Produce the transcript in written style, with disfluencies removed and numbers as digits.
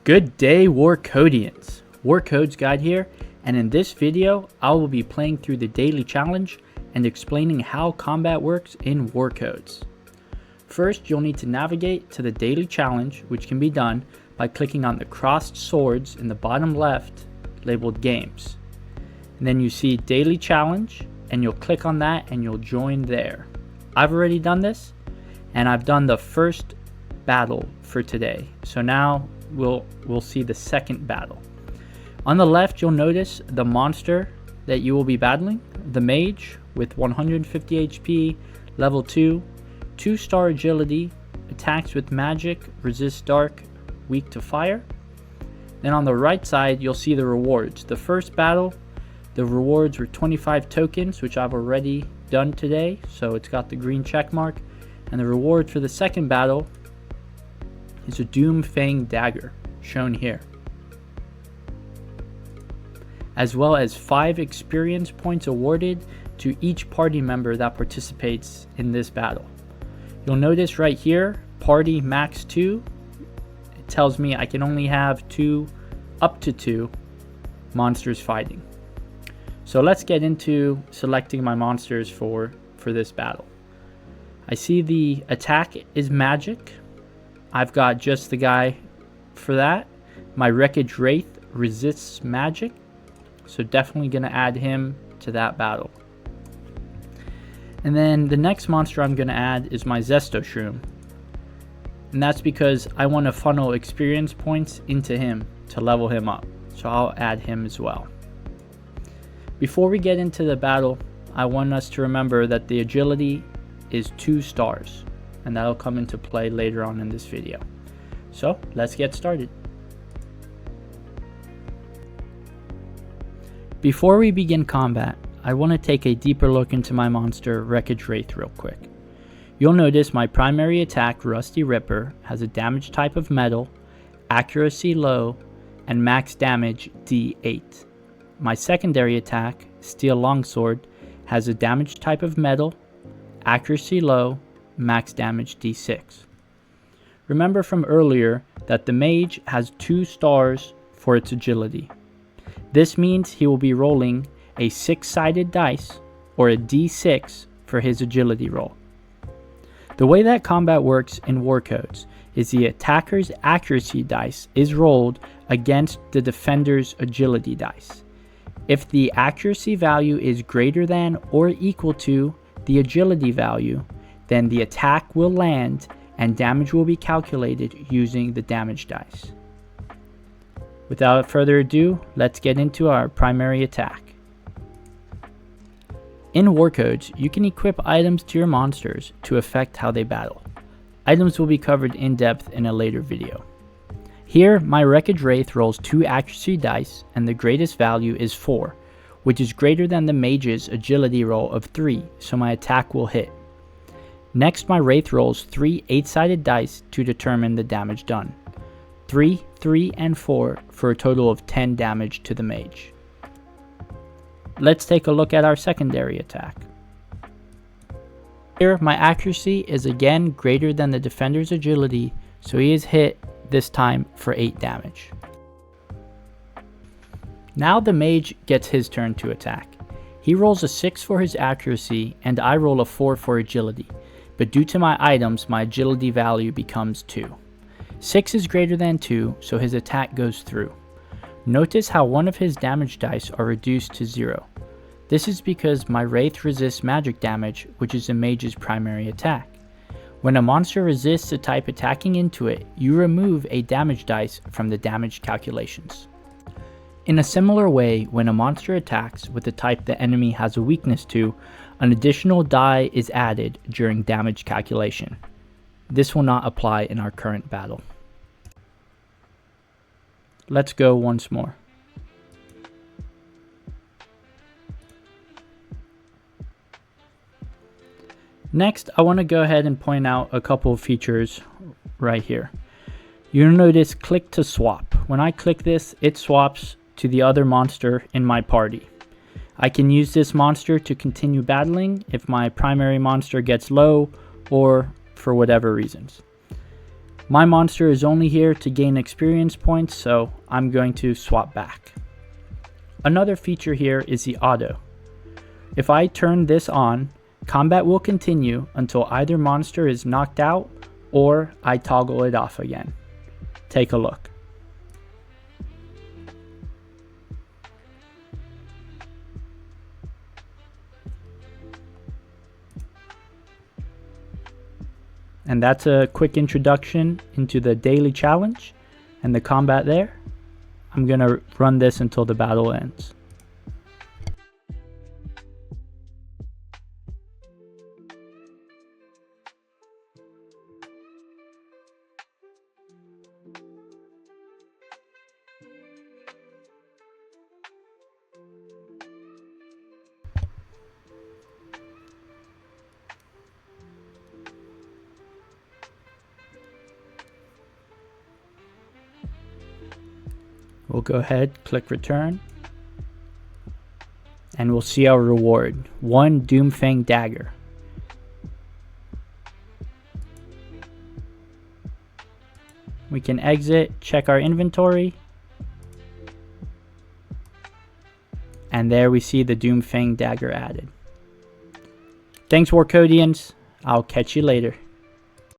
Good day, Warcodians. Warcodes Guide here, and in this video, I will be playing through the daily challenge and explaining how combat works in Warcodes. First, you'll need to navigate to the daily challenge, which can be done by clicking on the crossed swords in the bottom left labeled Games. And then you see Daily Challenge, and you'll click on that and you'll join there. I've already done this, and I've done the first battle for today. So now we'll see the second battle. On the left, you'll notice the monster that you will be battling, the mage with 150 HP, level 2, 2-star agility, attacks with magic, resists dark, weak to fire. Then on the right side, you'll see the rewards. The first battle, the rewards were 25 tokens, which I've already done today, so it's got the green check mark. And the reward for the second battle is a Doom Fang dagger, shown here, as well as 5 experience points awarded to each party member that participates in this battle. You'll notice right here, party max 2, it tells me I can only have up to two monsters fighting. So let's get into selecting my monsters for this battle. I see the attack is magic. I've got just the guy for that. My Wreckage Wraith resists magic, so definitely going to add him to that battle. And then the next monster I'm going to add is my Zesto Shroom. And that's because I want to funnel experience points into him to level him up. So I'll add him as well. Before we get into the battle, I want us to remember that the agility is 2 stars. And that'll come into play later on in this video. So let's get started. Before we begin combat, I want to take a deeper look into my monster Wreckage Wraith real quick. You'll notice my primary attack Rusty Ripper has a damage type of metal, accuracy low, and max damage D8. My secondary attack Steel Longsword has a damage type of metal, accuracy low, max damage D6. Remember from earlier that the mage has 2 stars for its agility. This means he will be rolling a 6-sided dice or a D6 for his agility roll. The way that combat works in Warcodes is the attacker's accuracy dice is rolled against the defender's agility dice. If the accuracy value is greater than or equal to the agility value, then the attack will land and damage will be calculated using the damage dice. Without further ado, let's get into our primary attack. In Warcodes, you can equip items to your monsters to affect how they battle. Items will be covered in depth in a later video. Here, my Wreckage Wraith rolls 2 accuracy dice and the greatest value is 4, which is greater than the mage's agility roll of 3, so my attack will hit. Next, my Wraith rolls 3 8-sided dice to determine the damage done. 3, 3, and 4 for a total of 10 damage to the mage. Let's take a look at our secondary attack. Here, my accuracy is again greater than the defender's agility, so he is hit this time for 8 damage. Now the mage gets his turn to attack. He rolls a 6 for his accuracy and I roll a 4 for agility. But due to my items, my agility value becomes 2. 6 is greater than 2, so his attack goes through. Notice how one of his damage dice are reduced to 0. This is because my Wraith resists magic damage, which is the mage's primary attack. When a monster resists a type attacking into it, you remove a damage dice from the damage calculations. In a similar way, when a monster attacks with a type the enemy has a weakness to, an additional die is added during damage calculation. This will not apply in our current battle. Let's go once more. Next, I want to go ahead and point out a couple of features right here. You'll notice click to swap. When I click this, it swaps to the other monster in my party. I can use this monster to continue battling if my primary monster gets low or for whatever reasons. My monster is only here to gain experience points, so I'm going to swap back. Another feature here is the auto. If I turn this on, combat will continue until either monster is knocked out or I toggle it off again. Take a look. And that's a quick introduction into the daily challenge and the combat there. I'm going to run this until the battle ends. We'll go ahead, click return, and we'll see our reward, 1 Doomfang dagger. We can exit, check our inventory, and there we see the Doomfang dagger added. Thanks, Warcodians. I'll catch you later.